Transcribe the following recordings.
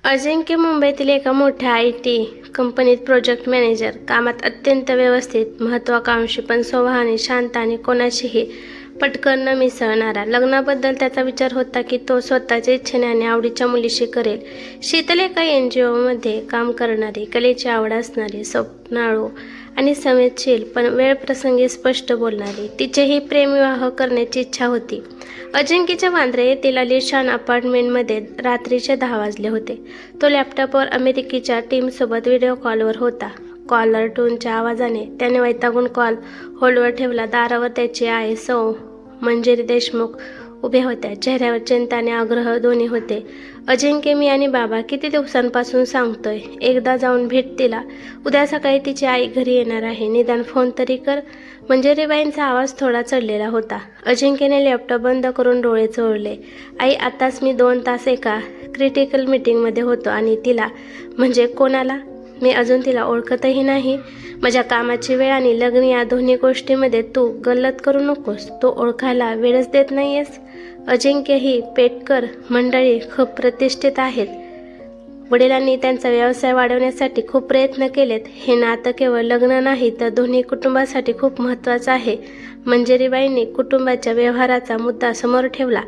अजिंक्य मुंबईतील एका मोठ्या IT कंपनीत प्रोजेक्ट मॅनेजर, कामात अत्यंत व्यवस्थित, महत्त्वाकांक्षी पण स्वभावाने शांत आणि कोणाशीही पटकन न मिसळणारा. लग्नाबद्दल त्याचा विचार होता की तो स्वतःच्या इच्छेने आणि आवडीच्या मुलीशी करेल. शीतल एका NGOमध्ये काम करणारी, कलेची आवड असणारी, स्वप्नाळू आणि संवेदनशील पण वेळ प्रसंगी स्पष्ट बोलणारी. तिचेही प्रेमविवाह करण्याची इच्छा होती. अजिंक्यच्या वांद्रे येथील आलिशान अपार्टमेंटमध्ये रात्रीचे 10 वाजले होते. तो लॅपटॉपवर अमेरिकेच्या टीमसोबत व्हिडिओ कॉलवर होता. कॉलर टूनच्या आवाजाने त्याने वैतागून कॉल होल्डवर ठेवला. दारावर त्याची आई सौ मंजिरी देशमुख उभ्या होत्या. चेहऱ्यावर चिंता आणि आग्रह दोन्ही होते. अजिंक्य, मी आणि बाबा किती दिवसांपासून सांगतोय, एकदा जाऊन भेट तिला. उद्या सकाळी तिची आई घरी येणार आहे, निदान फोन तरी कर. मंजिरीबाईंचा आवाज थोडा चढलेला होता. अजिंक्यने लॅपटॉप बंद करून डोळे चोळले. आई, आताच मी 2 तास एका क्रिटिकल मीटिंगमध्ये होतो आणि तिला, म्हणजे कोणाला? मी अजून तिला ओळखतही नाही. माझ्या कामाची वेळ आणि लग्न या दोन्ही गोष्टींमध्ये तू गल्लत करू नकोस. तो ओळखायला वेळच देत नाहीयेस. अजिंक्य, ही पेटकर मंडळी खूप प्रतिष्ठित आहेत. वडिलांनी त्यांचा व्यवसाय वाढवण्यासाठी खूप प्रयत्न केलेत. हे नातं केवळ लग्न नाही तर दोन्ही कुटुंबासाठी खूप महत्त्वाचं आहे. मंजिरीबाईंनी कुटुंबाच्या व्यवहाराचा मुद्दा समोर ठेवला.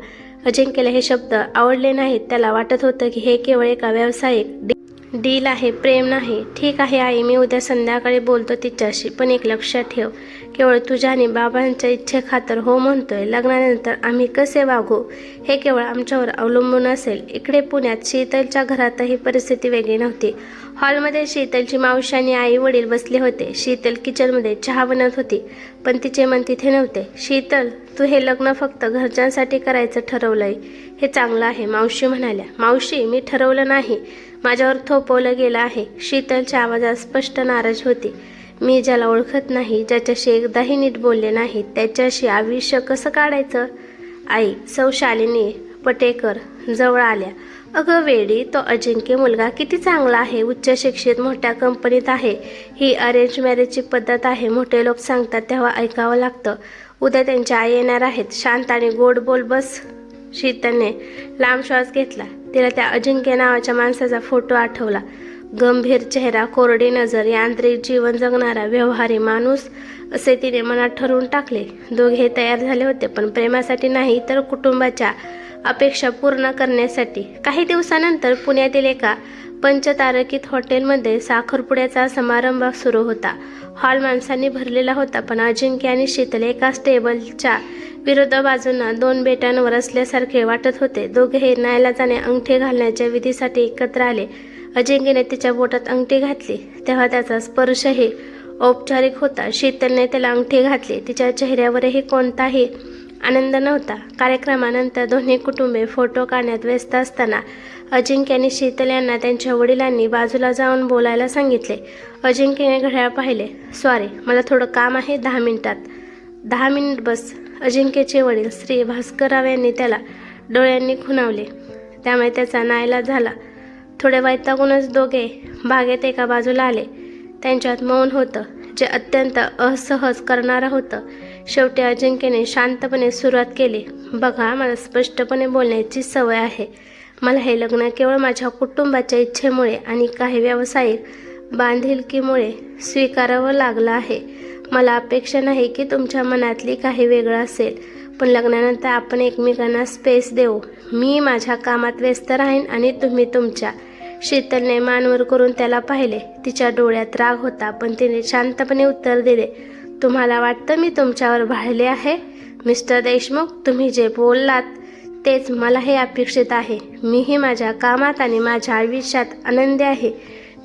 अजिंक्यला हे शब्द आवडले नाहीत. त्याला वाटत होतं की हे केवळ एका व्यावसायिक डील आहे, प्रेम नाही. ठीक आहे आई, मी उद्या संध्याकाळी बोलतो तिच्याशी. पण एक लक्षात ठेव, केवळ तुझ्या आणि बाबांच्या इच्छेखातर हो म्हणतोय. लग्नानंतर आम्ही कसे वागू हे केवळ आमच्यावर अवलंबून असेल. इकडे पुण्यात शीतलच्या घरातही परिस्थिती वेगळी नव्हती. हॉलमध्ये शीतलची मावशी आणि आई वडील बसले होते. शीतल किचनमध्ये चहा बनवत होती, पण तिचे मन तिथे नव्हते. शीतल, तू हे लग्न फक्त घरच्यांसाठी करायचं ठरवलंय, हे चांगलं आहे, मावशी म्हणाल्या. मावशी, मी ठरवलं नाही, माझ्यावर थोपवलं गेलं आहे. शीतलच्या आवाजात स्पष्ट नाराज होती. मी ज्याला ओळखत नाही, ज्याच्याशी एकदाही नीट बोलले नाही, त्याच्याशी आयुष्य कसं काढायचं? आई सौ शालिनी पटेकर जवळ आल्या. अगं वेडी, तो अजिंक्य मुलगा किती चांगला आहे, उच्च शिक्षित, मोठ्या कंपनीत आहे. ही अरेंज मॅरेजची पद्धत आहे. मोठे लोक सांगतात तेव्हा ऐकावं लागतं. उद्या त्यांच्या आई येणार आहेत. शांत आणि गोड बोल बस. शीतलने लांब श्वास घेतला. तिला त्या अजिंक्य नावाच्या माणसाचा फोटो आठवला. गंभीर चेहरा, कोरडी नजर, यांत्रिक जीवन जगणारा व्यवहारी माणूस, असे तिने मनात ठरवून टाकले. दोघे तयार झाले होते, पण प्रेमासाठी नाही तर कुटुंबाच्या अपेक्षा पूर्ण करण्यासाठी. काही दिवसानंतर पुण्यातील एका पंचतारकित हॉटेलमध्ये साखरपुड्याचा समारंभ सुरू होता. हॉल माणसांनी भरलेला होता, पण अजिंक्य आणि शीतल एकाच टेबलच्या विरुद्ध बाजूंना 2 बेटांवर असल्यासारखे वाटत होते. दोघेही नाईलाजाने अंगठी घालण्याच्या विधीसाठी एकत्र आले. अजिंक्यने तिच्या बोटात अंगठी घातली तेव्हा त्याचा स्पर्शही औपचारिक होता. शीतलने त्याला अंगठी घातली. तिच्या चेहऱ्यावरही कोणताही आनंद नव्हता. कार्यक्रमानंतर दोन्ही कुटुंबे फोटो काढण्यात व्यस्त असताना अजिंक्य आणि शीतल यांना त्यांच्या वडिलांनी बाजूला जाऊन बोलायला सांगितले. अजिंक्यने घड्याळ पाहिले. सॉरी, मला थोडं काम आहे, 10 मिनिटात. 10 मिनिट बस. अजिंक्यचे वडील श्री भास्करराव यांनी त्याला डोळ्यांनी खुणावले, त्यामुळे त्याचा नाईलाज झाला. थोडे वैतागूनच दोघे बागेत एका बाजूला आले. त्यांच्यात मौन होतं, जे अत्यंत असहज करणारं होतं. शेवटी अजिंक्यने शांतपणे सुरुवात केली. बघा, मला स्पष्टपणे बोलण्याची सवय आहे. मला हे लग्न केवळ माझ्या कुटुंबाच्या इच्छेमुळे आणि काही व्यावसायिक बांधिलकीमुळे स्वीकारावं लागलं आहे. मला अपेक्षा नाही की तुमच्या मनातली काही वेगळं असेल, पण लग्नानंतर आपण एकमेकांना स्पेस देऊ. मी माझ्या कामात व्यस्त राहीन आणि तुम्ही तुमच्या. शीतलने मानवर करून त्याला पाहिले. तिच्या डोळ्यात राग होता, पण तिने शांतपणे उत्तर दिले, तुम्हाला वाटतं मी तुमच्यावर भाळले आहे? मिस्टर देशमुख, तुम्ही जे बोललात तेच मलाही अपेक्षित आहे. मीही माझ्या कामात आणि माझ्या आयुष्यात आनंदी आहे.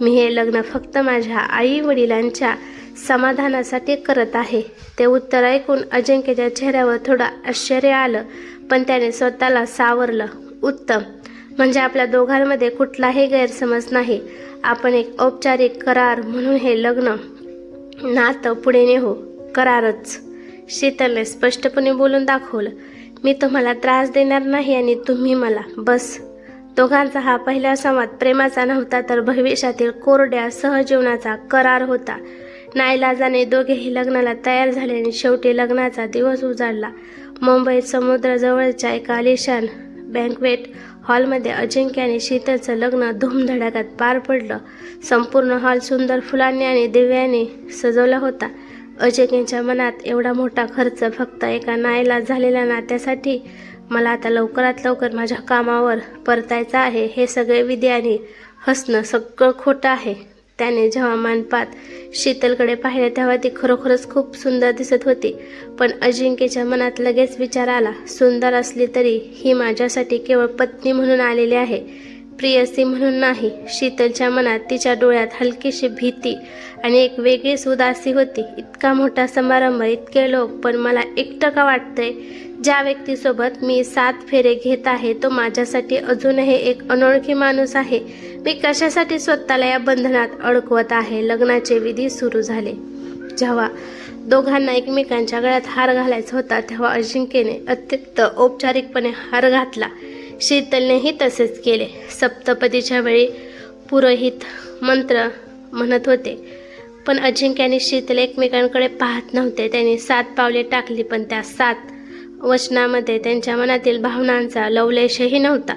मी हे लग्न फक्त माझ्या आई वडिलांच्या समाधानासाठी करत आहे. ते उत्तर ऐकून अजिंक्यच्या चेहऱ्यावर थोडं आश्चर्य आलं, पण त्याने स्वतःला सावरलं. उत्तम, म्हणजे आपल्या दोघांमध्ये कुठलाही गैरसमज नाही. आपण एक औपचारिक करार म्हणून हे लग्न नातं पुढे नेऊ. करारच. शीतलने स्पष्टपणे बोलून दाखवलं. मी तुम्हाला त्रास देणार नाही आणि तुम्ही मला. बस. दोघांचा हा पहिला संवाद प्रेमाचा नव्हता तर भविष्यातील कोरड्या सहजीवनाचा करार होता. नाईलाजाने दोघेही लग्नाला तयार झाले आणि शेवटी लग्नाचा दिवस उजाडला. मुंबईत समुद्राजवळच्या एका आलिशान बँक्वेट हॉलमध्ये अजिंक्य आणि शीतलचं लग्न धूमधडाक्यात पार पडलं. संपूर्ण हॉल सुंदर फुलांनी आणि दिव्यांनी सजवला होता. अजिंक्यच्या मनात एवढा मोठा खर्च फक्त एका नाईलाज झालेल्या नात्यासाठी. मला आता लवकरात लवकर माझ्या कामावर परतायचं आहे. हे सगळे विधी आणि हसणं सगळं खोटं आहे. त्याने जेव्हा मानपात शीतलकडे पाहिले तेव्हा ती खरोखरच खूप सुंदर दिसत होती. पण अजिंक्यच्या मनात लगेच विचार आला, सुंदर असली तरी ही माझ्यासाठी केवळ पत्नी म्हणून आलेली आहे, प्रियसी म्हणून नाही. शीतलच्या मनात तिच्या डोळ्यात हलकीशी भीती आणि एक वेगळीच उदासी होती. इतका मोठा समारंभ, इतके लोक, पण मला एकटं का वाटतंय? ज्या व्यक्तीसोबत मी 7 फेरे घेत आहे तो माझ्यासाठी अजूनही एक अनोळखी माणूस आहे. मी कशासाठी स्वतःला या बंधनात अडकवत आहे? लग्नाचे विधी सुरू झाले. जेव्हा दोघांना एकमेकांच्या गळ्यात हार घालायचा होता तेव्हा अजिंक्यने अत्यंत औपचारिकपणे हार घातला. शीतलनेही तसेच केले. सप्तपदीच्या वेळी पुरोहित मंत्र म्हणत होते, पण अजिंक्य आणि शीतल एकमेकांकडे पाहत नव्हते. त्यांनी 7 पावले टाकली, पण त्या 7 वचनामध्ये त्यांच्या मनातील भावनांचा लवलेशही नव्हता.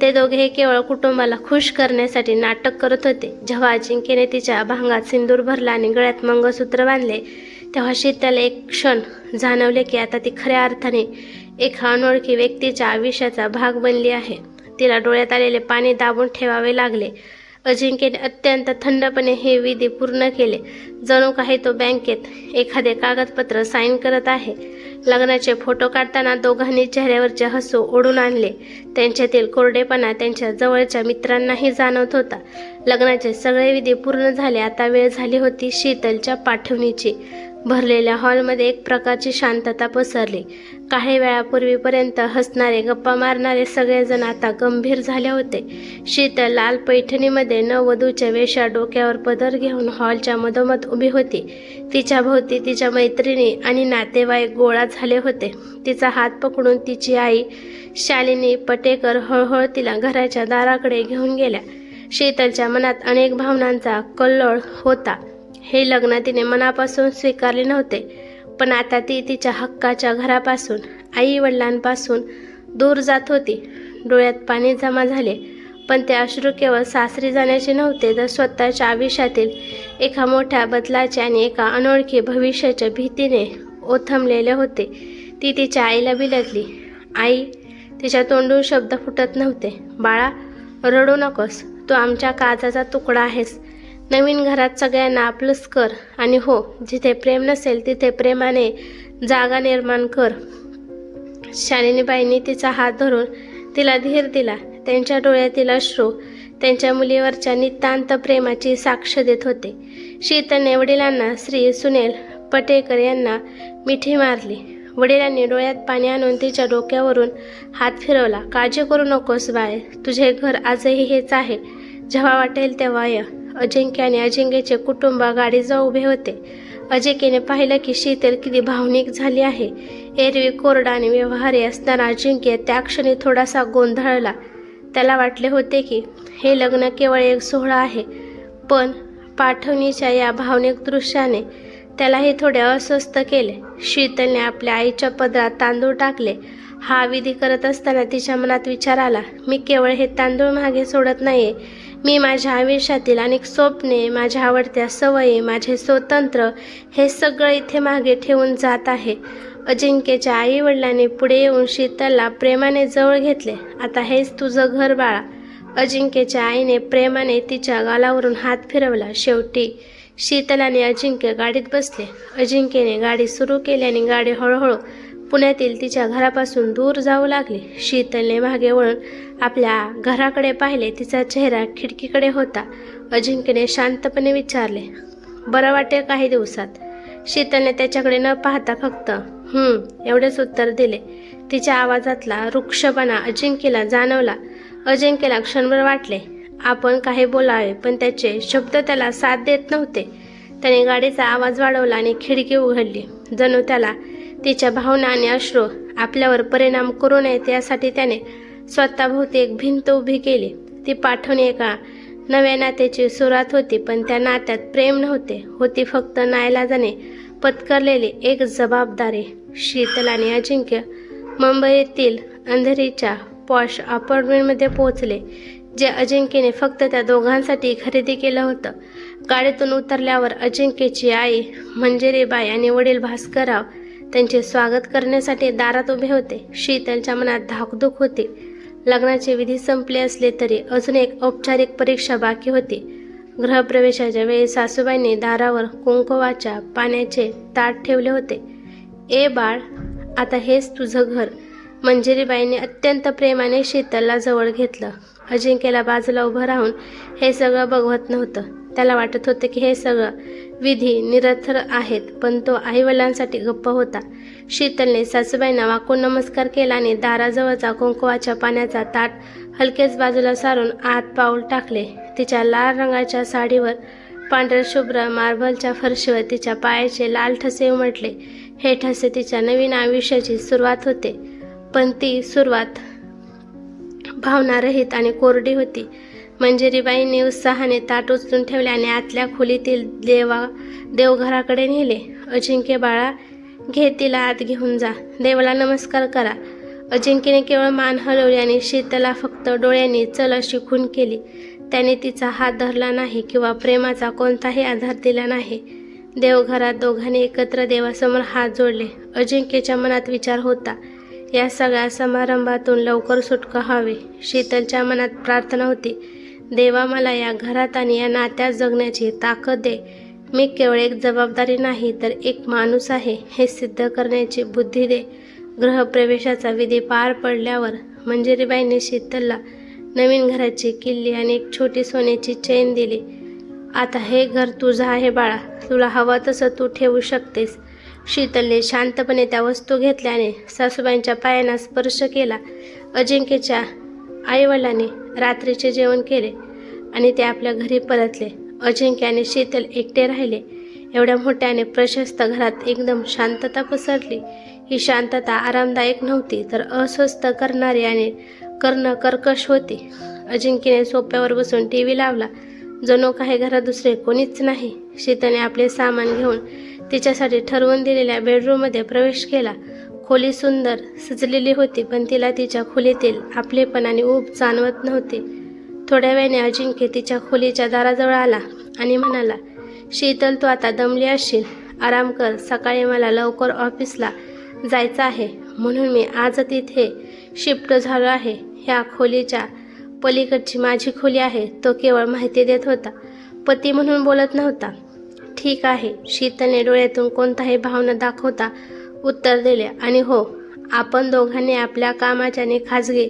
ते दोघे केवळ कुटुंबाला खुश करण्यासाठी नाटक करत होते. जेव्हा अजिंक्यने तिच्या भांगात सिंदूर भरला आणि गळ्यात मंगळसूत्र बांधले तेव्हा शीतल एक क्षण जाणवले की आता ती खऱ्या अर्थाने एका अनोळखी व्यक्तीच्या आयुष्याचा भाग बनली आहे. तिला डोळ्यात आलेले पाणी दाबून ठेवावे लागले. अजिंक्यने अत्यंत थंडपणे हे विधी पूर्ण केले, जणू काही तो बँकेत एखादे कागदपत्र साईन करत आहे. लग्नाचे फोटो काढताना दोघांनी चेहऱ्यावरचे हसू ओढून आणले. त्यांच्यातील कोरडेपणा त्यांच्या जवळच्या मित्रांनाही जाणवत होता. लग्नाचे सगळे विधी पूर्ण झाले. आता वेळ झाली होती शीतलच्या पाठवणीची. भरलेल्या हॉलमध्ये एक प्रकारची शांतता पसरली. काही वेळापूर्वीपर्यंत हसणारे, गप्पा मारणारे सगळेजण आता गंभीर झाले होते. शीतल लाल पैठणीमध्ये नववधूच्या वेशात डोक्यावर पदर घेऊन हॉलच्या मधोमध उभी होती. तिच्या भोवती तिच्या मैत्रिणी आणि नातेवाईक गोळा झाले होते. तिचा हात पकडून तिची आई शालिनी पटेकर हळूहळू तिला घराच्या दाराकडे घेऊन गेल्या. शीतलच्या मनात अनेक भावनांचा कल्लोळ होता. हे लग्न तिने मनापासून स्वीकारले नव्हते, पण आता ती तिच्या हक्काच्या घरापासून, आई वडिलांपासून दूर जात होती. डोळ्यात पाणी जमा झाले, पण ते अश्रू केवळ सासरी जाण्याचे नव्हते, तर स्वतःच्या आयुष्यातील एका मोठ्या बदलाचे आणि एका अनोळखी भविष्याच्या भीतीने ओथंबलेले होते. ती तिच्या आईला बिलगली. आई, तिच्या तोंडून शब्द फुटत नव्हते. बाळा, रडू नकोस, तू आमच्या काळजाचा तुकडा आहेस. नवीन घरात सगळ्यांना आपलंच कर, आणि हो, जिथे प्रेम नसेल तिथे प्रेमाने जागा निर्माण कर. शालिनीबाईंनी तिचा हात धरून तिला धीर दिला. त्यांच्या डोळ्यातील अश्रू त्यांच्या मुलीवरच्या नितांत प्रेमाची साक्ष देत होते. शीतलने वडिलांना, श्री सुनील पटेकर यांना मिठी मारली. वडिलांनी डोळ्यात पाणी आणून तिच्या डोक्यावरून हात फिरवला. काळजी करू नकोस बाळे, तुझे घर आजही हेच आहे. जेव्हा वाटेल तेव्हा ये. अजिंक्य आणि अजिंक्यचे कुटुंब गाडीजवळ उभे होते. अजिंक्यने पाहिलं की शीतल किती भावनिक झाली आहे. एरवी कोरडा आणि व्यवहारी असणारा अजिंक्य त्या क्षणी थोडासा गोंधळला. त्याला वाटले होते की हे लग्न केवळ एक सोहळा आहे, पण पाठवणीच्या या भावनिक दृश्याने त्यालाही थोडे अस्वस्थ केले. शीतलने आपल्या आईच्या पदरात तांदूळ टाकले. हा विधी करत असताना तिच्या मनात विचार आला, मी केवळ हे तांदूळ मागे सोडत नाहीये. मी माझ्या आयुष्यातील अनेक स्वप्ने, माझ्या आवडत्या सवयी, माझे स्वतंत्र, हे सगळं इथे मागे ठेवून जात आहे. अजिंक्यच्या आई वडिलांनी पुढे येऊन शीतलला प्रेमाने जवळ घेतले. आता हेच तुझं घर बाळा. अजिंक्यच्या आईने प्रेमाने तिच्या गालावरून हात फिरवला. शेवटी शीतल आणि अजिंक्य गाडीत बसले. अजिंक्यने गाडी सुरू केली आणि गाडी हळूहळू पुण्यातील तिच्या घरापासून दूर जाऊ लागली. शीतलने मागे वळून आपल्या घराकडे पाहिले. तिचा चेहरा खिडकीकडे होता. अजिंक्यने शांतपणे विचारले, बरं वाटेल काही दिवसात? शीतलने त्याच्याकडे न पाहता फक्त एवढेच उत्तर दिले. तिच्या आवाजातला रुक्षपणा अजिंक्यला जाणवला. अजिंक्यला क्षणभर वाटले आपण काही बोलावे, पण त्याचे शब्द त्याला साथ देत नव्हते. त्याने गाडीचा आवाज वाढवला आणि खिडकी उघडली. जणू त्याला तिच्या भावना आणि अश्रू आपल्यावर परिणाम करू नयेत यासाठी त्याने स्वतःभोवती एक भिंत उभी केली. ती पाठवणी एका नव्या नात्याची सुरुवात होती, पण त्या नात्यात प्रेम नव्हते, होती फक्त नाईलाजाने पत्करलेली एक जबाबदारी. शीतल आणि अजिंक्य मुंबईतील अंधेरीच्या पॉश अपार्टमेंटमध्ये पोहोचले, जे अजिंक्यने फक्त त्या दोघांसाठी खरेदी केलं होतं. गाडीतून उतरल्यावर अजिंक्यची आई मंजिरीबाई आणि वडील भास्करराव त्यांचे स्वागत करण्यासाठी दारात उभे होते. शीतलच्या मनात धाकधूक होती. लग्नाचे विधी संपले असले तरी अजून एक औपचारिक परीक्षा बाकी होती. गृहप्रवेशाच्या वेळी सासूबाईंनी दारावर कुंकवाच्या पाण्याचे ताट ठेवले होते. ए बाळ, आता हेच तुझं घर. मंजिरीबाईंनी अत्यंत प्रेमाने शीतलला जवळ घेतलं. अजिंक्यला बाजूला उभं राहून हे सगळं बघवत नव्हतं. त्याला वाटत होतं की हे सगळं विधी निरर्थक आहेत, पण तो आईवडिलांसाठी गप्प होता. शीतलने सासूबाईंना वाकून नमस्कार केला आणि दाराजवळचा कुंकवाच्या पाण्याचा ताट हलकेच बाजूला सारून आत पाऊल टाकले. तिच्या लाल रंगाच्या साडीवर पांढरशुभ्र मार्बलच्या फरशीवर तिच्या पायाचे लाल ठसे उमटले. हे ठसे तिच्या नवीन आयुष्याची सुरुवात होते, पण ती सुरुवात भावनारहित आणि कोरडी होती. मंजिरीबाईंनी उत्साहाने ताट उचलून ठेवले आणि आतल्या खोलीतील देवघराकडे नेले. अजिंक्य बाळा, घे तिला आत घेऊन जा. देवाला नमस्कार करा. अजिंक्यने केवळ मान हलवली आणि शीतलला फक्त डोळ्यांनी चल अशी खूण केली. त्याने तिचा हात धरला नाही किंवा प्रेमाचा कोणताही आधार दिला नाही. देवघरात दोघांनी एकत्र देवासमोर हात जोडले. अजिंक्यच्या मनात विचार होता, या सगळ्या समारंभातून लवकर सुटका व्हावी. शीतलच्या मनात प्रार्थना होती, देवा मला या घरात आणि या नात्यात जगण्याची ताकद दे. मी केवळ एक जबाबदारी नाही तर एक माणूस आहे हे सिद्ध करण्याची बुद्धी दे. गृहप्रवेशाचा विधी पार पडल्यावर मंजिरीबाईंनी शीतलला नवीन घराची किल्ली आणि एक छोटी सोन्याची चेन दिली. आता हे घर तुझं आहे बाळा, तुला हवं तसं तू ठेवू शकतेस. शीतलने शांतपणे त्या वस्तू घेतल्याने सासूबाईंच्या पायांना स्पर्श केला. अजिंक्यच्या आईवडिलांनी रात्रीचे जेवण केले आणि ते आपल्या घरी परतले. अजिंक्य आणि शीतल एकटे राहिले. एवढ्या मोठ्या आणि प्रशस्त घरात एकदम शांतता पसरली. ही शांतता आरामदायक नव्हती तर अस्वस्थ करणारी आणि कर्कश होती. अजिंक्यने सोफ्यावर बसून टीव्ही लावला. जणू काही घरात दुसरे कोणीच नाही. शीतलने आपले सामान घेऊन तिच्यासाठी ठरवून दिलेल्या बेडरूममध्ये प्रवेश केला. खोली सुंदर सजलेली होती, पण तिला तिच्या खोलीतील आपलेपण आणि ऊब जाणवत नव्हती. थोड्या वेळाने अजिंक्य तिच्या खोलीच्या दाराजवळ आला आणि म्हणाला, शीतल, तू आता दमली असशील, आराम कर. सकाळी मला लवकर ऑफिसला जायचं आहे, म्हणून मी आज तिथे शिफ्ट झालो आहे. ह्या खोलीच्या पलीकडची माझी खोली आहे. तो केवळ माहिती देत होता, पती म्हणून बोलत नव्हता. ठीक आहे, शीतलने डोळ्यातून कोणताही भावना दाखवता उत्तर दिले. आणि हो, आपण दोघांनी आपल्या कामाच्या आणि खाजगी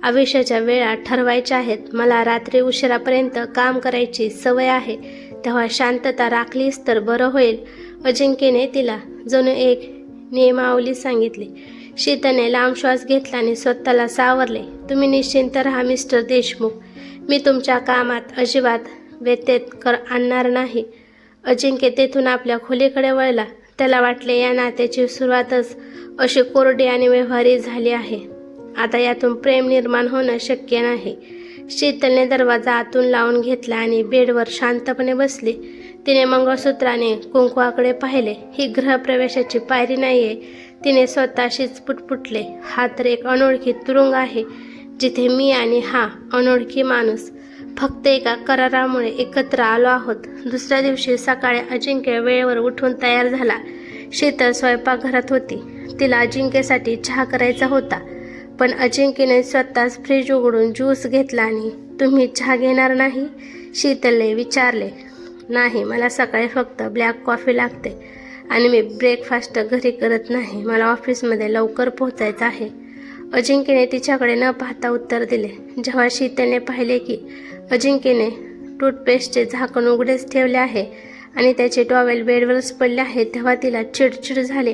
आयुष्याच्या वेळा ठरवायच्या आहेत. मला रात्री उशिरापर्यंत काम करायची सवय आहे, तेव्हा शांतता राखलीस तर बरं होईल. अजिंक्यने तिला जणू एक नियमावली सांगितली. शीतलने लांब श्वास घेतला आणि स्वतःला सावरले. तुम्ही निश्चिंत राहा मिस्टर देशमुख, मी तुमच्या कामात अजिबात व्यत्यय आणणार नाही. अजिंक्य तेथून आपल्या खोलीकडे वळला. त्याला वाटले या नात्याची सुरुवातच अशी कोरडी आणि व्यवहारी झाली आहे. आता यातून प्रेम निर्माण होणं शक्य नाही. शीतलने दरवाजा आतून लावून घेतला आणि बेडवर शांतपणे बसली. तिने मंगळसूत्राने कुंकवाकडे पाहिले. ही गृहप्रवेशाची पायरी नाहीये, तिने स्वतःशीच पुटपुटले. हा तर एक अनोळखी तुरुंग आहे, जिथे मी आणि हा अनोळखी माणूस फक्त एका करारामुळे एकत्र आलो आहोत. दुसऱ्या दिवशी सकाळी अजिंक्य वेळेवर उठून तयार झाला. शीतल स्वयंपाकघरात होती. तिला अजिंक्यसाठी चहा करायचा होता, पण अजिंक्यने स्वतःच फ्रीज उघडून ज्यूस घेतला. आणि तुम्ही चहा घेणार नाही? शीतलने विचारले. नाही, मला सकाळी फक्त ब्लॅक कॉफी लागते आणि मी ब्रेकफास्ट घरी करत नाही. मला ऑफिसमध्ये लवकर पोहोचायचं आहे. अजिंक्यने तिच्याकडे न पाहता उत्तर दिले. जेव्हा शीतलने पाहिले की अजिंक्यने टूथपेस्टचे झाकण उघडेच ठेवले आहे आणि त्याचे टॉवेल बेडवरच पडले आहे, तेव्हा तिला चिडचिड झाली.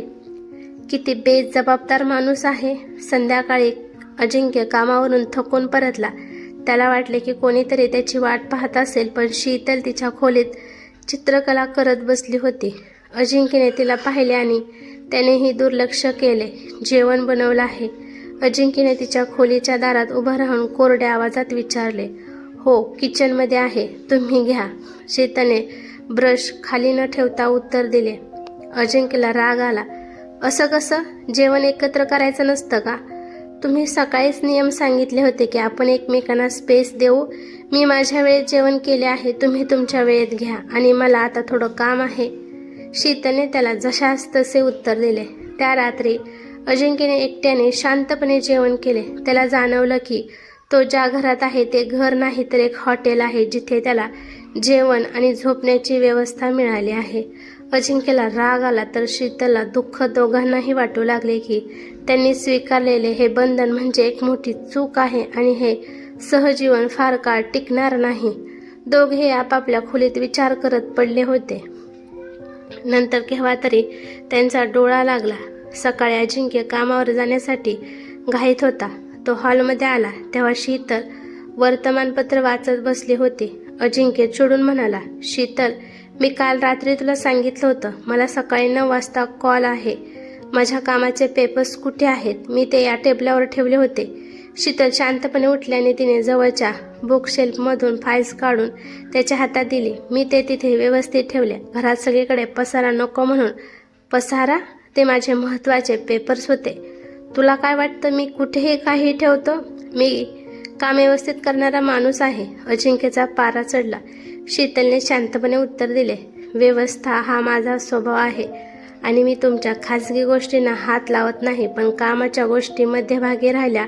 किती बेजबाबदार माणूस आहे. संध्याकाळी अजिंक्य कामावरून थकून परतला. त्याला वाटले की कोणीतरी त्याची वाट पाहत असेल, पण शीतल तिच्या खोलीत चित्रकला करत बसली होती. अजिंक्यने तिला पाहिले आणि त्यानेही दुर्लक्ष केले. जेवण बनवलं आहे? अजिंक्यने तिच्या खोलीच्या दारात उभं राहून कोरड्या आवाजात विचारले. हो, किचनमध्ये आहे, तुम्ही घ्या. शीतलने ब्रश खाली न ठेवता उत्तर दिले. अजिंक्यला राग आला. असं कसं? जेवण एकत्र करायचं नसतं का? तुम्ही सकाळीच नियम सांगितले होते की आपण एकमेकांना स्पेस देऊ. मी माझ्या वेळेत जेवण केले आहे, तुम्ही तुमच्या वेळेत घ्या आणि मला आता थोडं काम आहे. शीतलने त्याला जशास तसे उत्तर दिले. त्या रात्री अजिंक्यने एकट्याने शांतपणे जेवण केले. त्याला जाणवलं की तो ज्या घरात आहे ते घर नाही तर एक हॉटेल आहे, जिथे त्याला जेवण आणि झोपण्याची व्यवस्था मिळाली आहे. अजिंक्यला राग आला तर शीतलला दुःख, दोघांनाही वाटू लागले की त्यांनी स्वीकारलेले हे बंधन म्हणजे एक मोठी चूक आहे आणि हे सहजीवन फार काळ टिकणार नाही. दोघे आपापल्या खोलीत विचार करत पडले होते. नंतर केव्हा तरी त्यांचा डोळा लागला. सकाळी अजिंक्य कामावर जाण्यासाठी घाईत होता. तो हॉलमध्ये आला तेव्हा शीतल वर्तमानपत्र वाचत बसली होती. अजिंक्य चिडून म्हणाला, शीतल, मी काल रात्री तुला सांगितलं होतं, मला सकाळी 9 वाजता कॉल आहे. माझ्या कामाचे पेपर्स कुठे आहेत? मी ते या टेबलावर ठेवले होते. शीतल शांतपणे उठल्याने तिने जवळच्या बुकशेल्फमधून फाईल्स काढून त्याच्या हातात दिली. मी ते तिथे व्यवस्थित ठेवले. घरात सगळीकडे पसारा नको म्हणून. पसारा? ते माझे महत्त्वाचे पेपर्स होते. तुला काय वाटतं मी कुठेही काही ठेवतो? मी काम व्यवस्थित करणारा माणूस आहे. अजिंक्यचा पारा चढला. शीतलने शांतपणे उत्तर दिले, व्यवस्था हा माझा स्वभाव आहे आणि मी तुमच्या खाजगी गोष्टींना हात लावत नाही, पण कामाच्या गोष्टी मध्यभागी राहिल्या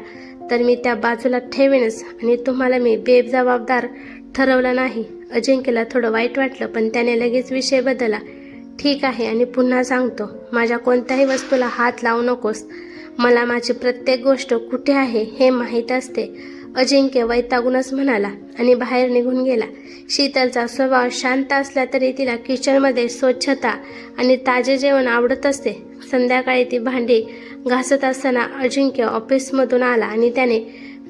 तर मी त्या बाजूला ठेवेनच आणि तुम्हाला मी बेजबाबदार ठरवलं नाही. अजिंक्यला थोडं वाईट वाटलं, पण त्याने लगेच विषय बदलला. ठीक आहे, आणि पुन्हा सांगतो, माझ्या कोणत्याही वस्तूला हात लावू नकोस. मला माझी प्रत्येक गोष्ट कुठे आहे हे माहीत असते. अजिंक्य वैतागूनच म्हणाला आणि बाहेर निघून गेला. शीतलचा स्वभाव शांत असला तरी तिला किचनमध्ये स्वच्छता आणि ताजे जेवण आवडत असते. संध्याकाळी ती भांडी घासत असताना अजिंक्य ऑफिसमधून आला आणि त्याने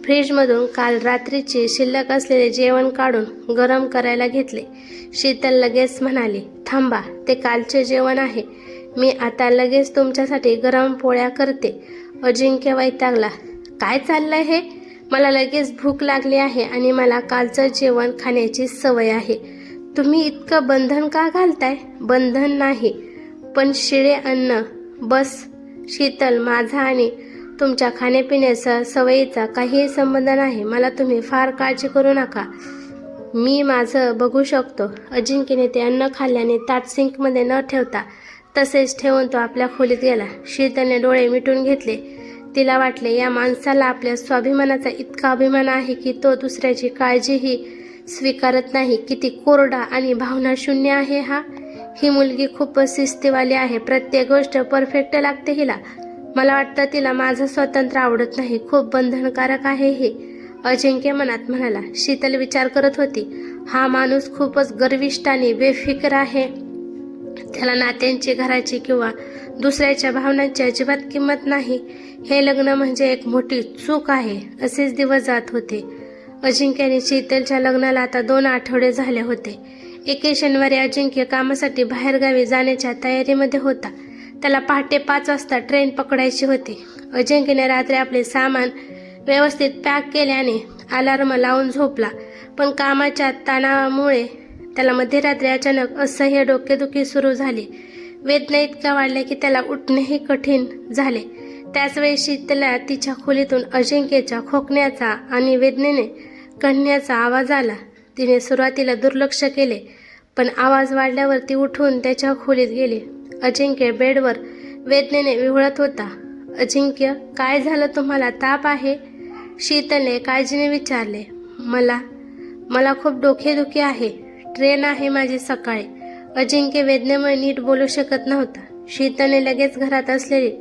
फ्रीजमधून काल रात्रीचे शिल्लक असलेले जेवण काढून गरम करायला घेतले. शीतल लगेच म्हणाली, थांबा, ते कालचे जेवण आहे. मी आता लगेच तुमच्यासाठी गरम पोळ्या करते. अजिंक्य वैतागला, काय चाललंय हे? मला लगेच भूक लागली आहे आणि मला कालचं जेवण खाण्याची सवय आहे. तुम्ही इतकं बंधन का घालताय? बंधन नाही, पण शिळे अन्न. बस शीतल, माझा आणि तुमच्या खाण्यापिण्याचा सवयीचा काहीही संबंध नाही. मला तुम्ही फार काळजी करू नका, मी माझं बघू शकतो. अजिंक्यने ते अन्न खाल्ल्याने ताट सिंकमध्ये न ठेवता तसेच ठेवून तो आपल्या खोलीत गेला. शीतलने डोळे मिटून घेतले. तिला वाटले, या माणसाला आपल्या स्वाभिमानाचा इतका अभिमान आहे की तो दुसऱ्याची काळजीही स्वीकारत नाही. किती कोरडा आणि भावनाशून्य आहे हा. ही मुलगी खूपच शिस्तीवाली आहे. प्रत्येक गोष्ट परफेक्ट लागते हिला. मला वाटतं तिला माझं स्वातंत्र्य आवडत नाही. खूप बंधनकारक आहे हे, अजिंक्य मनात म्हणाला. शीतल विचार करत होती, हा माणूस खूपच गर्विष्ठ आणि बेफिकर आहे. त्याला नात्यांची, घराची किंवा दुसऱ्याच्या भावनांची अजिबात किंमत नाही. हे लग्न म्हणजे एक मोठी चूक आहे. असेच दिवस जात होते. अजिंक्य आणि शीतलच्या लग्नाला आता 2 आठवडे झाले होते. एके शनिवारी अजिंक्य कामासाठी बाहेरगावी जाण्याच्या तयारीमध्ये होता. त्याला पहाटे 5 वाजता ट्रेन पकडायची होती. अजिंक्यने रात्री आपले सामान व्यवस्थित पॅक केल्याने अलार्म लावून झोपला, पण कामाच्या तणावामुळे त्याला मध्यरात्री अचानक असह्य डोकेदुखी सुरू झाली. वेदना इतक्या वाढल्या की त्याला उठणेही कठीण झाले. त्याचवेळी शीतलला तिच्या खोलीतून अजिंक्यच्या खोकण्याचा आणि वेदनेने कणण्याचा आवाज आला. तिने सुरुवातीला दुर्लक्ष केले, पण आवाज वाढल्यावर ती उठून त्याच्या खोलीत गेली. अजिंक्य बेडवर वेदनेने विव्हळत होता. अजिंक्य, काय झालं तुम्हाला? ताप आहे? शीतलने काळजीने विचारले. मला खूप डोकेदुखी आहे. ट्रेन आहे माझी सकाळी. अजिंक्य वेदनेमुळे नीट बोलू शकत नव्हता. शीतलने लगेच घरात असलेली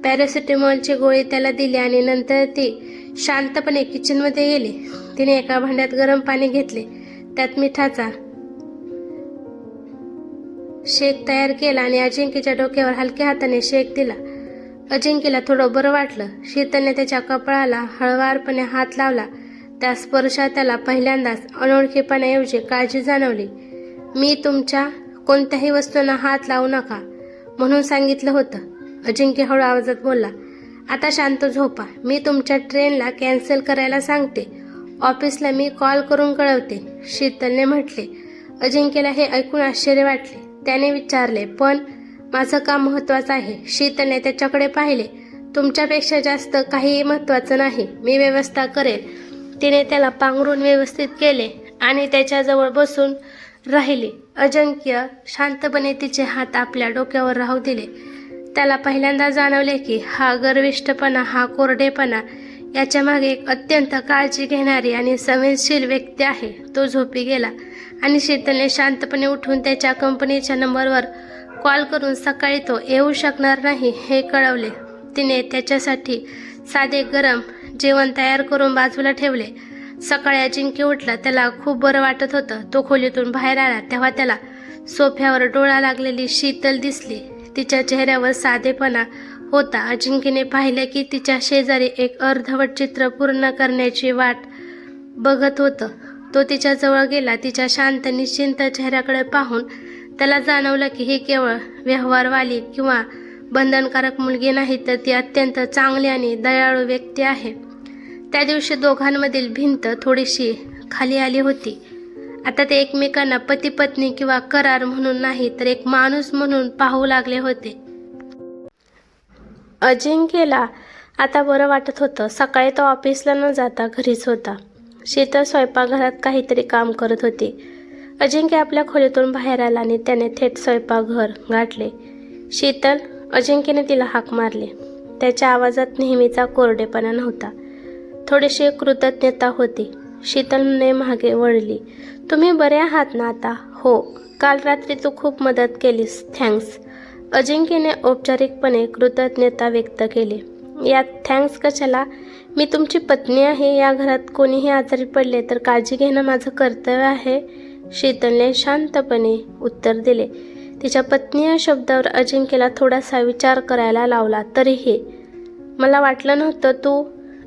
पॅरासिटामॉलची गोळी त्याला दिली आणि नंतर ती शांतपणे किचनमध्ये गेली. तिने एका भांड्यात गरम पाणी घेतले, त्यात मिठाचा शेक तयार केला आणि अजिंक्यच्या डोक्यावर हलक्या हाताने शेक दिला. अजिंक्यला थोडं बरं वाटलं. शीतलने त्याच्या कपाळाला हळवारपणे हात लावला. त्या स्पर्शात त्याला पहिल्यांदाच अनोळखीपणाऐवजी काळजी जाणवली. मी तुमच्या कोणत्याही वस्तूंना हात लावू नका म्हणून सांगितलं होतं, अजिंक्य हळू आवाजात बोलला. आता शांत झोपा. मी तुमच्या ट्रेनला कॅन्सल करायला सांगते. ऑफिसला मी कॉल करून कळवते, शीतलने म्हटले. अजिंक्यला हे ऐकून आश्चर्य वाटले. त्याने विचारले, पण माझं काम महत्त्वाचं आहे. शीतलने त्याच्याकडे पाहिले. तुमच्यापेक्षा जास्त काहीही महत्त्वाचं नाही, मी व्यवस्था करेल. तिने त्याला पांघरून व्यवस्थित केले आणि त्याच्याजवळ बसून राहिली. अजिंक्य शांतपणे तिचे हात आपल्या डोक्यावर राहू दिले. त्याला पहिल्यांदा जाणवले की हा गर्विष्ठपणा, हा कोरडेपणा, याच्या मागे एक अत्यंत काळजी घेणारी आणि संवेदनशील व्यक्ती आहे. तो झोपी गेला आणि शीतलने शांतपणे उठून त्याच्या कंपनीच्या नंबरवर कॉल करून सकाळी तो येऊ शकणार नाही हे कळवले. तिने त्याच्यासाठी साधे गरम जेवण तयार करून बाजूला ठेवले. सकाळी अजिंक्य उठला. त्याला खूप बरं वाटत होतं. तो खोलीतून बाहेर आला तेव्हा त्याला सोफ्यावर डोळा लागलेली शीतल दिसली. तिच्या चेहऱ्यावर साधेपणा होता. अजिंक्यने पाहिले की तिच्या शेजारी एक अर्धवट चित्र पूर्ण करण्याची वाट बघत होतं. तो तिच्याजवळ गेला. तिच्या शांत निश्चिंत चेहऱ्याकडे पाहून त्याला जाणवलं की ही केवळ व्यवहारवाली किंवा बंधनकारक मुलगी नाही, तर ती अत्यंत चांगली आणि दयाळू व्यक्ती आहे. त्या दिवशी दोघांमधील भिंत थोडीशी खाली आली होती. आता ते एकमेकांना पती पत्नी किंवा करार म्हणून नाही, तर एक माणूस म्हणून पाहू लागले होते. अजिंक्यला आता बरं वाटत होतं. सकाळी तो ऑफिसला न जाता घरीच होता. शीतल स्वयंपाकघरात काहीतरी काम करत होती. अजिंक्य आपल्या खोलीतून बाहेर आला आणि त्याने थेट स्वयंपाकघर गाठले. शीतल, अजिंक्यने तिला हाक मारली. त्याच्या आवाजात नेहमीचा कोरडेपणा नव्हता, थोडीशी कृतज्ञता होती. शीतलने मागे वळली. तुम्ही बरे आहात ना आता? हो, काल रात्री तू खूप मदत केलीस, थँक्स. अजिंक्यने औपचारिकपणे कृतज्ञता व्यक्त केली. यात थँक्स कशाला? मी तुमची पत्नी आहे. या घरात कोणीही आजारी पडले तर काळजी घेणं माझं कर्तव्य आहे, शीतलने शांतपणे उत्तर दिले. तिच्या पत्नी या शब्दावर अजिंक्यला थोडासा विचार करायला लावला. तरीही मला वाटलं नव्हतं तू,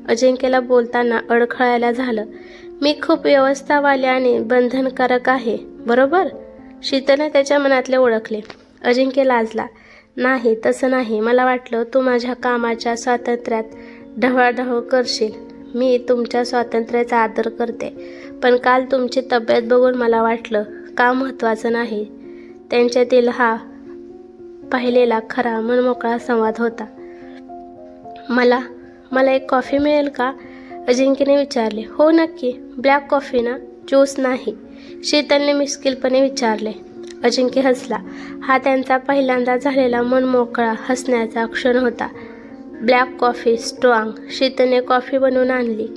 अजिंक्यला बोलताना अडखळायला झालं. मी खूप व्यवस्थावाली आणि बंधनकारक आहे, बरोबर? शीतलने त्याच्या मनातले ओळखले. अजिंक्य लाजला. नाही, तसं नाही. मला वाटलं तू माझ्या कामाच्या स्वातंत्र्यात ढवळाढवळ करशील. मी तुमच्या स्वातंत्र्याचा आदर करते, पण काल तुमची तब्येत बघून मला वाटलं काम महत्त्वाचं नाही. त्यांच्यातील हा पाहिलेला खरा मनमोकळा संवाद होता. मला एक कॉफी मिळेल का? अजिंक्यने विचारले. हो नक्की. ब्लॅक कॉफी ना? ज्यूस नाही, शीतलने मिश्किलपणे विचारले. अजिंक्य हसला. हा त्यांचा पहिल्यांदा झालेला मनमोकळा हसण्याचा क्षण होता. Black coffee strong. शीतलने कॉफी बनवून आणली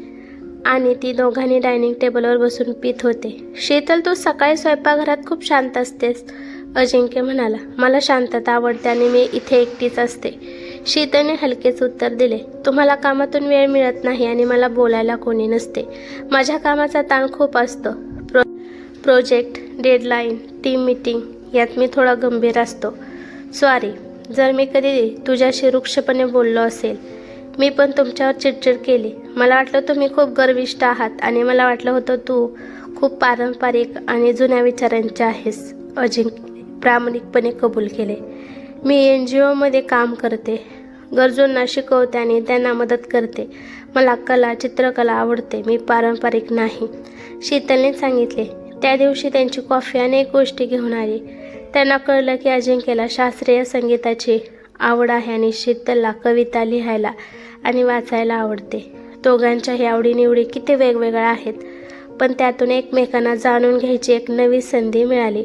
आणि ती दोघांनी डायनिंग टेबलवर बसून पित होते. शीतल, तू सकाळी स्वयंपाकघरात खूप शांत असतेस, अजिंक्य म्हणाला. मला शांतता आवडते आणि मी इथे एकटीच असते, शीतलने हलकेच उत्तर दिले. तुम्हाला कामातून वेळ मिळत नाही आणि मला बोलायला कोणी नसते. माझ्या कामाचा ताण खूप असतो. प्रोजेक्ट, डेडलाईन, टीम मीटिंग, यात मी थोडा गंभीर असतो. सॉरी जर मी कधी तुझ्याशी रुक्षपणे बोललो असेल. मी पण तुमच्यावर चिडचिड केली. मला वाटलं तुम्ही खूप गर्विष्ठ आहात आणि मला वाटलं होतं तू खूप पारंपरिक आणि जुन्या विचारांचे आहेस, अजिंक्य प्रामाणिकपणे कबूल केले. मी NGOमध्ये काम करते, गरजूंना शिकवते आणि त्यांना मदत करते. मला कला, चित्रकला आवडते. मी पारंपरिक नाही, शीतलने सांगितले. त्या दिवशी त्यांची कॉफी अनेक गोष्टी घेऊन आली. त्यांना कळलं की अजिंक्यला शास्त्रीय संगीताची आवड आहे आणि शीतलला कविता लिहायला आणि वाचायला आवडते. दोघांच्याही आवडीनिवडी किती वेगवेगळ्या आहेत, पण त्यातून एकमेकांना जाणून घ्यायची एक नवी संधी मिळाली.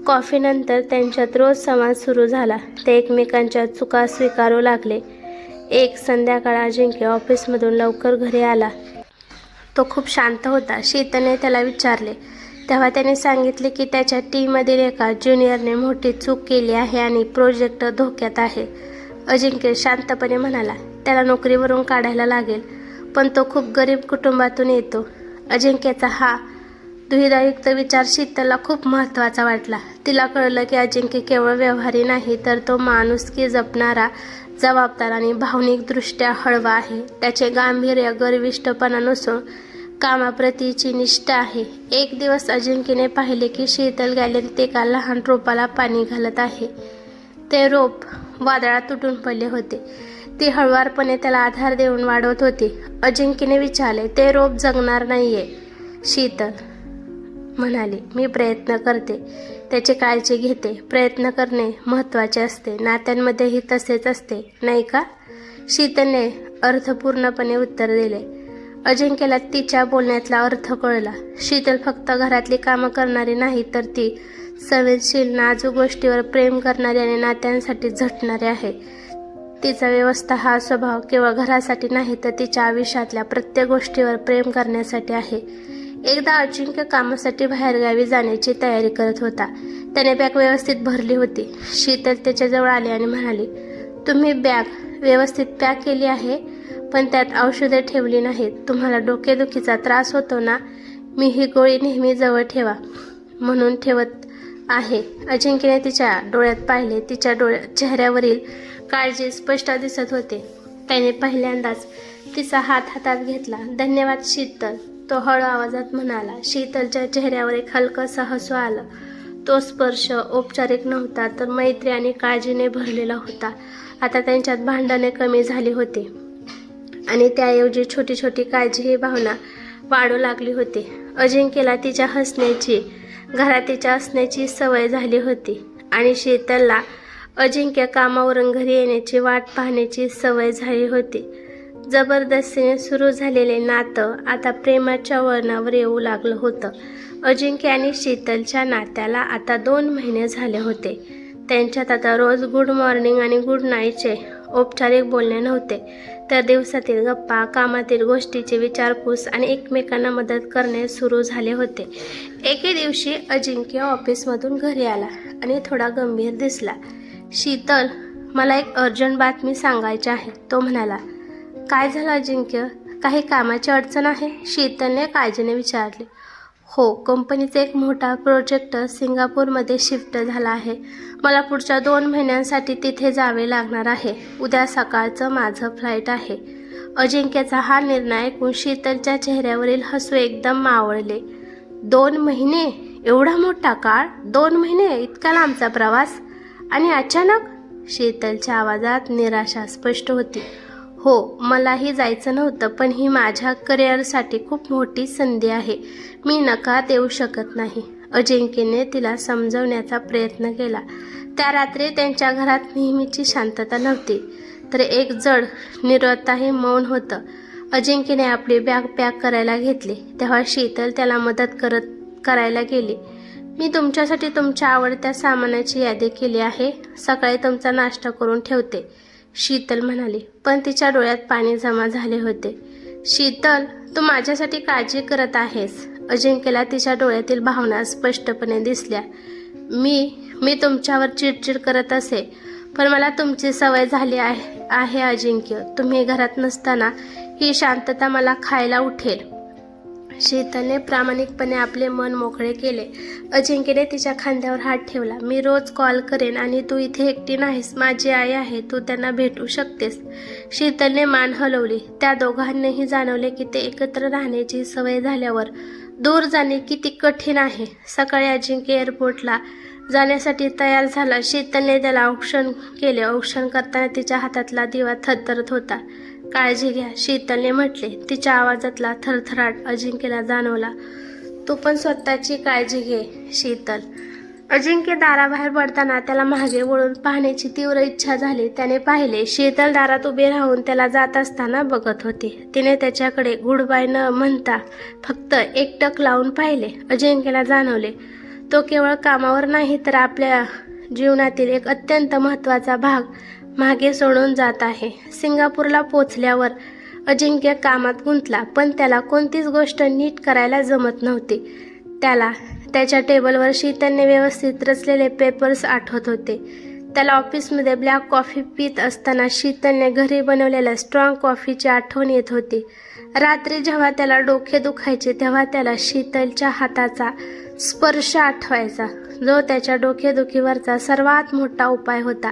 कॉफीनंतर त्यांच्यात रोज संवाद सुरू झाला. ते एकमेकांच्या चुका स्वीकारू लागले. एक संध्याकाळ अजिंक्य ऑफिसमधून लवकर घरी आला. तो खूप शांत होता. शीतलने त्याला विचारले तेव्हा त्याने सांगितले की त्याच्या टीममधील एका ज्युनियरने मोठी चूक केली आहे आणि प्रोजेक्ट धोक्यात आहे. अजिंक्य शांतपणे म्हणाला, त्याला नोकरीवरून काढायला लागेल, पण तो खूप गरीब कुटुंबातून येतो. अजिंक्यचा हा दुविधायुक्त विचार शीतलला खूप महत्त्वाचा वाटला. तिला कळलं की अजिंक्य केवळ व्यवहारी नाही, तर तो माणुसकी जपणारा, जबाबदार आणि भावनिकदृष्ट्या हळवा आहे. त्याचे गांभीर्य गर्विष्ठपणा नसून कामाप्रतीची निष्ठा आहे. एक दिवस अजिंक्यने पाहिले की शीतल गॅलरीत एका लहान रोपाला पाणी घालत आहे. ते रोप वादळात तुटून पडले होते. ती हळुवारपणे त्याला आधार देऊन वाढवत होती. अजिंक्यने विचारले, ते रोप जगणार नाहीये? शीतल म्हणाली, मी प्रयत्न करते, त्याची काळजी घेते. प्रयत्न करणे महत्त्वाचे असते. नात्यांमध्येही तसेच असते, नाही का? शीतलने अर्थपूर्णपणे उत्तर दिले. अजिंक्यला तिच्या बोलण्यातला अर्थ कळला. शीतल फक्त घरातली कामं करणारी नाही, तर ती संवेदनशील, नाजूक गोष्टीवर प्रेम करणारी आणि नात्यांसाठी झटणारी आहे. तिचा व्यवस्था हा स्वभाव केवळ घरासाठी नाही, तर तिच्या आयुष्यातल्या प्रत्येक गोष्टीवर प्रेम करण्यासाठी आहे. एकदा अजिंक्य कामासाठी बाहेरगावी जाण्याची तयारी करत होता. त्याने बॅग व्यवस्थित भरली होती. शीतल त्याच्याजवळ आली आणि म्हणाली, तुम्ही बॅग व्यवस्थित पॅक केली आहे, पण त्यात औषधे ठेवली नाहीत. तुम्हाला डोकेदुखीचा त्रास होतो ना? मी ही गोळी नेहमी जवळ ठेवा म्हणून ठेवत आहे. अजिंक्यने तिच्या डोळ्यात पाहिले. तिच्या चेहऱ्यावरील काळजी स्पष्ट दिसत होते. त्याने पहिल्यांदाच तिचा हात हातात घेतला. धन्यवाद शीतल, तो हळू आवाजात म्हणाला. शीतलच्या चेहऱ्यावर एक हलकंसं हसू आलं. तो स्पर्श औपचारिक नव्हता, तर मैत्री आणि काळजीने भरलेला होता. आता त्यांच्यात भांडणे कमी झाली होती आणि त्याऐवजी छोटी छोटी काळजी ही भावना वाढू लागली होती. अजिंक्यला तिच्या हसण्याची, घरात तिच्या असण्याची सवय झाली होती आणि शीतलला अजिंक्य कामावरून घरी येण्याची वाट पाहण्याची सवय झाली होती. जबरदस्तीने सुरू झालेले नातं आता प्रेमाच्या वळणावर येऊ लागलं होतं. अजिंक्य आणि शीतलच्या नात्याला आता 2 महिने झाले होते. त्यांच्यात आता रोज गुड मॉर्निंग आणि गुड नाईटचे औपचारिक बोलणे नव्हते, तर दिवसातील गप्पा, कामातील गोष्टीची विचारपूस आणि एकमेकांना मदत करणे सुरू झाले होते. एके दिवशी अजिंक्य ऑफिसमधून घरी आला आणि थोडा गंभीर दिसला. शीतल, मला एक अर्जंट बातमी सांगायची आहे, तो म्हणाला. काय झालं अजिंक्य? काही कामाची अडचण आहे? शीतलने काळजीने विचारले. हो, कंपनीचा एक मोठा प्रोजेक्ट सिंगापूरमध्ये शिफ्ट झाला आहे. मला पुढच्या 2 महिन्यांसाठी तिथे जावे लागणार आहे. उद्या सकाळचं माझं फ्लाईट आहे. अजिंक्यचा हा निर्णय ऐकून शीतलच्या चेहऱ्यावरील हसू एकदम मावळले. 2 महिने? एवढा मोठा काळ? 2 महिने? इतका लांबचा प्रवास? आणि अचानक? शीतलच्या आवाजात निराशा स्पष्ट होती. हो, मलाही जायचं नव्हतं, पण ही माझ्या करिअरसाठी खूप मोठी संधी आहे. मी नकार देऊ शकत नाही. अजिंक्यने तिला समजवण्याचा प्रयत्न केला. त्या रात्री त्यांच्या घरात नेहमीची शांतता नव्हती, तर एक जड निरवताही मौन होतं. अजिंक्यने आपली बॅग पॅक करायला घेतली, तेव्हा शीतल त्याला मदत करायला गेली. मी तुमच्यासाठी तुमच्या आवडत्या सामानाची यादी केली आहे. सकाळी तुमचा नाश्ता करून ठेवते, शीतल म्हणाली. पण तिच्या डोळ्यात पाणी जमा झाले होते. शीतल, तू माझ्यासाठी काळजी करत आहेस? अजिंक्यला तिच्या डोळ्यातील भावना स्पष्टपणे दिसल्या. मी तुमच्यावर चिडचिड करत असे, पण मला तुमची सवय झाली आहे अजिंक्य. तुम्ही घरात नसताना ही शांतता मला खायला उठेल. शीतलने प्रामाणिकपणे आपले मन मोकळे केले. अजिंक्यने तिच्या खांद्यावर हात ठेवला. मी रोज कॉल करेन आणि तू इथे एकटी नाहीस. माझी आई आहे, तू त्यांना भेटू शकतेस. शीतलने मान हलवली. त्या दोघांनाही जाणवले की ते एकत्र राहण्याची सवय झाल्यावर दूर जाणे किती कठीण आहे. सकाळी अजिंक्य एअरपोर्टला जाण्यासाठी तयार झाला. शीतलने त्याला औक्षण केले. औक्षण करताना तिच्या हातातला दिवा थरथरत होता. काळजी घ्या, शीतलने म्हटले. तिच्या आवाजातला थरथराट अजिंक्यला जाणवला. तू पण स्वतःची काळजी घे शीतल. अजिंक्य दाराबाहेर पडताना त्याला मागे वळून पाहण्याची तीव्र इच्छा झाली. त्याने पाहिले, शीतल दारात उभी राहून त्याला जात असताना बघत होती. तिने त्याच्याकडे गुड बाय न म्हणता फक्त एकटक लावून पाहिले. अजिंक्यला जाणवले, तो केवळ कामावर नाही, तर आपल्या जीवनातील एक अत्यंत महत्त्वाचा भाग मागे सोडून जात आहे. सिंगापूरला पोचल्यावर अजिंक्य कामात गुंतला, पण त्याला कोणतीच गोष्ट नीट करायला जमत नव्हती. त्याला त्याच्या टेबलवर शीतलने व्यवस्थित रचलेले पेपर्स आठवत होते. त्याला ऑफिसमध्ये ब्लॅक कॉफी पित असताना शीतलने घरी बनवलेल्या स्ट्रॉंग कॉफीची आठवण येत होती. रात्री जेव्हा त्याला डोके दुखायचे, तेव्हा त्याला शीतलच्या हाताचा स्पर्श आठवायचा, जो त्याच्या डोकेदुखीवरचा सर्वात मोठा उपाय होता.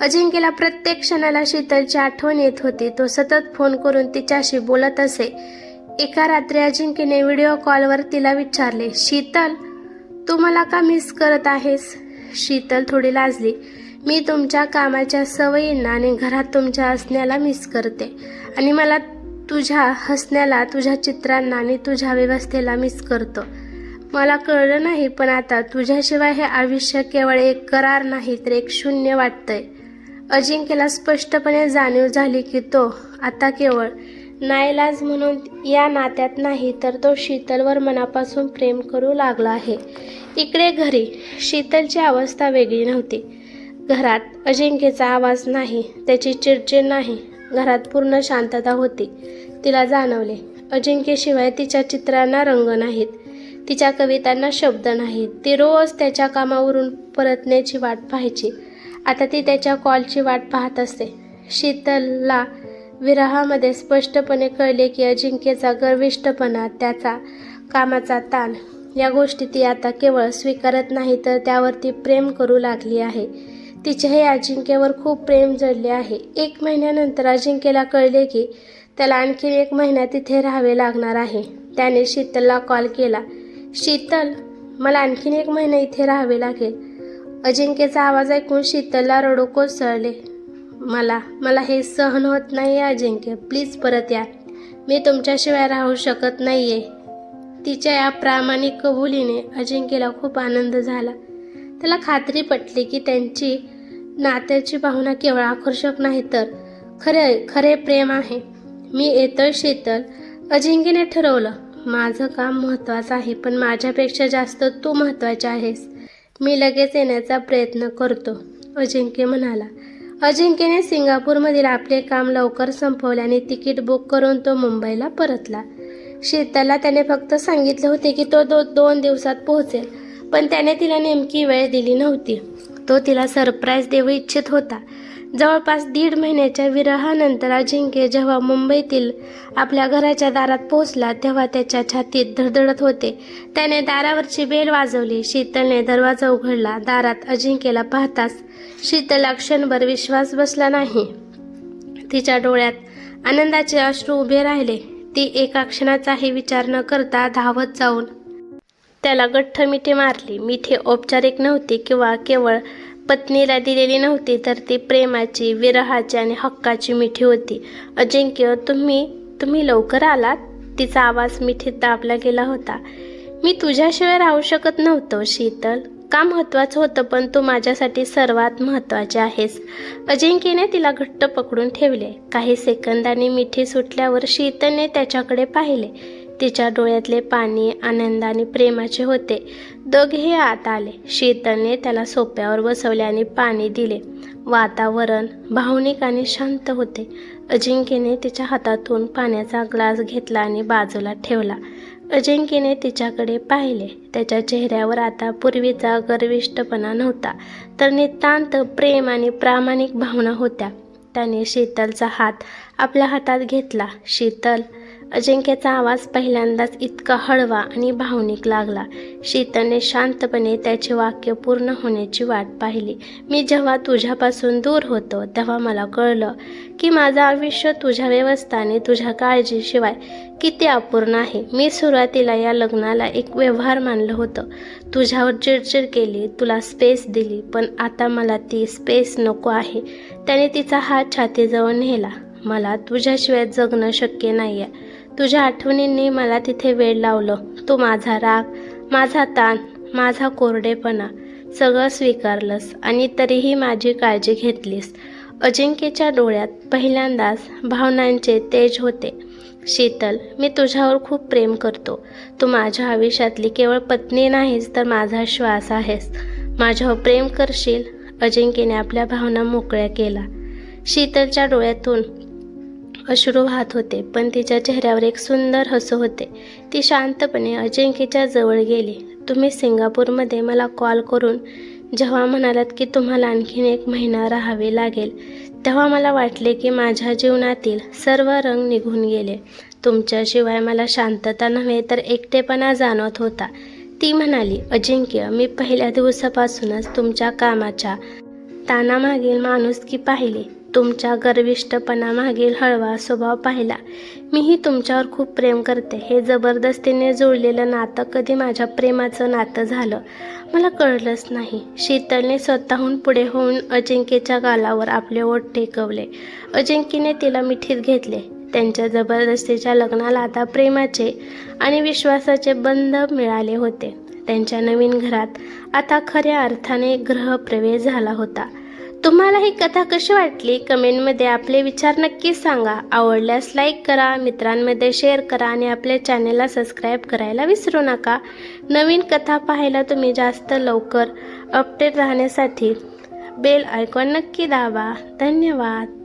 अजिंक्यला प्रत्येक क्षणाला शीतलची आठवण येत होती. तो सतत फोन करून तिच्याशी बोलत असे. एका रात्री अजिंक्यने व्हिडिओ कॉलवर तिला विचारले, शीतल, तू मला का मिस करत आहेस? शीतल थोडी लाजली. मी तुमच्या कामाच्या सवयींना आणि घरात तुमच्या हसण्याला मिस करते, आणि मला तुझ्या हसण्याला, तुझ्या चित्रांना आणि तुझ्या व्यवस्थेला मिस करतो. मला कळलं नाही, पण आता तुझ्याशिवाय हे आयुष्य केवळ एक करार नाही, तर एक शून्य वाटतंय. अजिंक्यला स्पष्टपणे जाणीव झाली की तो आता केवळ नाईलाज म्हणून या नात्यात नाही तर तो शीतलवर मनापासून प्रेम करू लागला आहे. इकडे घरी शीतलची अवस्था वेगळी नव्हती. घरात अजिंक्यचा आवाज नाही, त्याची चिडचिड नाही. घरात पूर्ण शांतता होती. तिला जाणवले अजिंक्यशिवाय तिच्या चित्रांना रंग नाहीत, तिच्या कवितांना शब्द नाहीत. ती रोज त्याच्या कामावरून परतण्याची वाट पाहायची. आता ती त्याच्या कॉलची वाट पाहत असते. शीतलला विरहामध्ये स्पष्टपणे कळले की अजिंक्यचा गर्विष्ठपणा, त्याचा कामाचा ताण या गोष्टी ती आता केवळ स्वीकारत नाही तर त्यावर ती प्रेम करू लागली आहे. तिचे हे अजिंक्यवर खूप प्रेम जडले आहे. 1 महिन्यानंतर अजिंक्यला कळले की त्याला आणखी 1 महिना तिथे राहावे लागणार आहे. त्याने शीतलला कॉल केला. शीतल, मला आणखीन 1 महिना इथे राहावे लागेल. अजिंक्यचा आवाज ऐकून शीतलला रडू कोसळले. मला हे सहन होत नाही अजिंक्य, प्लीज परत या. मी तुमच्याशिवाय राहू शकत नाहीये. तिच्या या प्रामाणिक कबुलीने अजिंक्यला खूप आनंद झाला. त्याला खात्री पटली की त्यांची नात्याची भावना केवळ आकर्षक नाही तर खरे प्रेम आहे. मी येतोय शीतल, अजिंक्यने ठरवलं. माझं काम महत्त्वाचं आहे पण माझ्यापेक्षा जास्त तू महत्त्वाची आहेस. मी लगेच येण्याचा प्रयत्न करतो, अजिंक्य म्हणाला. अजिंक्यने सिंगापूरमधील आपले काम लवकर संपवल्याने तिकीट बुक करून तो मुंबईला परतला. शीतलला त्याने फक्त सांगितले होते की तो 2 दिवसात पोहोचेल, पण त्याने तिला नेमकी वेळ दिली नव्हती. तो तिला सरप्राईज देऊ इच्छित होता. जवळपास 1.5 महिन्याच्या विरहानंतर अजिंक्य जेव्हा मुंबईतील आपल्या घराच्या दारात पोहोचला तेव्हा त्याच्या छातीत धडधडत होते. त्याने दारावरची बेल वाजवली. शीतलने दरवाजा उघडला. दारात अजिंक्यला पाहताच शीतलला क्षणभर विश्वास बसला नाही. तिच्या डोळ्यात आनंदाचे अश्रू उभे राहिले. ती एका क्षणाचाही विचार न करता धावत जाऊन त्याला गठ्ठ मिठी मारली. मिठी औपचारिक नव्हती किंवा केवळ पत्नीला दिलेली नव्हती, तर ती प्रेमाची, विरहाची आणि हक्काची मिठी होती. अजिंक्य, तुम्ही लवकर आलात? तिचा आवाज मिठीत दाबला गेला होता. मी तुझ्याशिवाय राहू शकत नव्हतो शीतल. काम महत्त्वाचं होतं पण तू माझ्यासाठी सर्वात महत्त्वाचे आहेस. अजिंक्यने तिला घट्ट पकडून ठेवले. काही सेकंदांनी मिठी सुटल्यावर शीतलने त्याच्याकडे पाहिले. तिच्या डोळ्यातले पाणी आनंद आणि प्रेमाचे होते. दोघेही आत आले. शीतलने त्याला सोफ्यावर बसवले आणि पाणी दिले. वातावरण भावनिक आणि शांत होते. अजिंक्यने तिच्या हातातून पाण्याचा ग्लास घेतला आणि बाजूला ठेवला. अजिंक्यने तिच्याकडे पाहिले. त्याच्या चेहऱ्यावर आता पूर्वीचा गर्विष्ठपणा नव्हता, तर नितांत प्रेम आणि प्रामाणिक भावना होत्या. त्याने शीतलचा हात आपल्या हातात घेतला. शीतल, अजिंक्यचा आवाज पहिल्यांदाच इतका हळवा आणि भावनिक लागला. शीतलने शांतपणे त्याचे वाक्य पूर्ण होण्याची वाट पाहिली. मी जेव्हा तुझ्यापासून दूर होतो तेव्हा मला कळलं की माझं आयुष्य तुझ्या व्यवस्थाने, तुझ्या काळजीशिवाय किती अपूर्ण आहे. मी सुरुवातीला या लग्नाला एक व्यवहार मानलं होतं. तुझ्यावर चिडचिड केली, तुला स्पेस दिली, पण आता मला ती स्पेस नको आहे. त्याने तिचा हात छातीजवळ नेला. मला तुझ्याशिवाय जगणं शक्य नाही आहे. तुझ्या आठवणींनी मला तिथे वेळ लावलं. तू माझा राग, माझा ताण, माझा कोरडेपणा सगळं स्वीकारलंस आणि तरीही माझी काळजी घेतलीस. अजिंक्यच्या डोळ्यात पहिल्यांदाच भावनांचे तेज होते. शीतल, मी तुझ्यावर खूप प्रेम करतो. तू माझ्या आयुष्यातली केवळ पत्नी नाहीस तर माझा श्वास आहेस. माझ्यावर प्रेम करशील? अजिंक्यने आपल्या भावना मोकळ्या केला. शीतलच्या डोळ्यातून अश्रू वाहत होते, पण तिच्या चेहऱ्यावर एक सुंदर हसू होते. ती शांतपणे अजिंक्यच्या जवळ गेली. तुम्ही सिंगापूरमध्ये मला कॉल करून जेव्हा म्हणालात की तुम्हाला आणखीन 1 महिना राहावे लागेल, तेव्हा मला वाटले की माझ्या जीवनातील सर्व रंग निघून गेले. तुमच्याशिवाय मला शांतता नव्हे तर एकटेपणा जाणवत होता. ती म्हणाली, अजिंक्य, मी पहिल्या दिवसापासूनच तुमच्या कामाच्या ताणामागील माणुसकी पाहिली. तुमच्या गर्विष्ठपणामागील हळवा स्वभाव पाहिला. मीही तुमच्यावर खूप प्रेम करते. हे जबरदस्तीने जुळलेलं नातं कधी माझ्या प्रेमाचं नातं झालं मला कळलंच नाही. शीतलने स्वतःहून पुढे होऊन अजिंक्यच्या गालावर आपले ओठ टेकवले. अजिंक्यने तिला मिठीत घेतले. त्यांच्या जबरदस्तीच्या लग्नाला आता प्रेमाचे आणि विश्वासाचे बंध मिळाले होते. त्यांच्या नवीन घरात आता खऱ्या अर्थाने गृहप्रवेश झाला होता. तुम्हाला ही कथा कशी वाटली कमेंटमध्ये आपले विचार नक्कीच सांगा. आवडल्यास लाईक करा, मित्रांमध्ये शेअर करा आणि आपल्या चॅनलला सबस्क्राईब करायला विसरू नका. नवीन कथा पाहायला तुम्ही जास्त लवकर अपडेट राहण्यासाठी बेल आयकॉन नक्की दाबा. धन्यवाद.